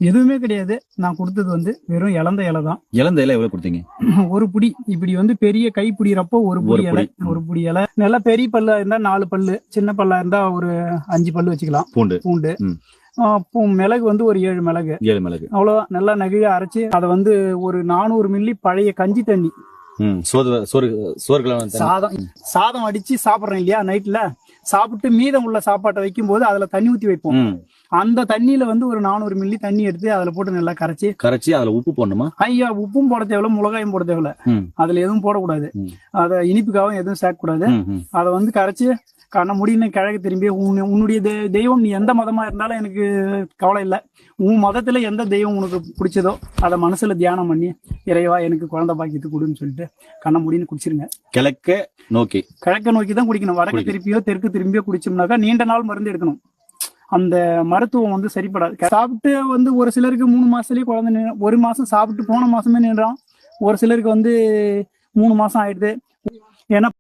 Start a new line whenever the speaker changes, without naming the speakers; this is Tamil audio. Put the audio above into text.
எதுவுமே கிடையாது. நான் கொடுத்தது வந்து வெறும் இலந்த இலை தான்.
இலந்த இலை எவ்வளவு கொடுத்தீங்க?
ஒரு புடி இப்படி வந்து பெரிய கை புடிறப்போ ஒரு புடி இலை, ஒரு புடி இலை. நல்லா பெரிய பல்லா இருந்தா 4 பல்லு, சின்ன பல்லா இருந்தா ஒரு 5 பல்லு வச்சுக்கலாம். பூண்டு மிளகு வந்து ஒரு 7 மிளகு அவ்வளவுதான். நல்லா நெகிழ அரைச்சு அதை வந்து ஒரு 400 மில்லி பழைய கஞ்சி தண்ணி, சாதம் அடிச்சு சாப்பிடுறேன் இல்லையா, நைட்ல சாப்பிட்டு மீதம் உள்ள சாப்பாட்டை வைக்கும் போது அதுல தண்ணி ஊத்தி வைப்போம். அந்த தண்ணியில வந்து ஒரு 400 மில்லி தண்ணி எடுத்து அதுல போட்டு நல்லா கரைச்சி அதுல உப்பு போடணுமா? ஐயா, உப்பும் போட தேவையில்ல, மிளகாயும் போட தேவையில்ல. அதுல எதுவும் போடக்கூடாது. அத இனிப்புக்காகவும் எதுவும் சேர்க்கக்கூடாது. அதை வந்து கரைச்சு கண்ண முடின்னு கிழக்கு திரும்பி உன்னுடைய தெய்வம், நீ எந்த மதமா இருந்தாலும் எனக்கு கவலை இல்லை, உன் மதத்துல எந்த தெய்வம் உனக்கு பிடிச்சதோ அதை மனசுல தியானம் பண்ணி, இறைவா எனக்கு குழந்தை பாக்கியத்து கொடுன்னு சொல்லிட்டு கண்ண முடின்னு குடிச்சிருங்க. கிழக்க நோக்கி தான் குடிக்கணும். வடக்கு திருப்பியோ தெற்கு திரும்பியோ குடிச்சோம்னாக்கா நீண்ட நாள் மருந்து எடுக்கணும். அந்த மருத்துவம் வந்து சரிப்படாது. சாப்பிட்டு வந்து ஒரு சிலருக்கு 3 மாசத்துலயே குழந்தை 1 மாசம் சாப்பிட்டு போன மாசமே நின்றான். ஒரு சிலருக்கு வந்து 3 மாசம் ஆயிடுது. ஏன்னா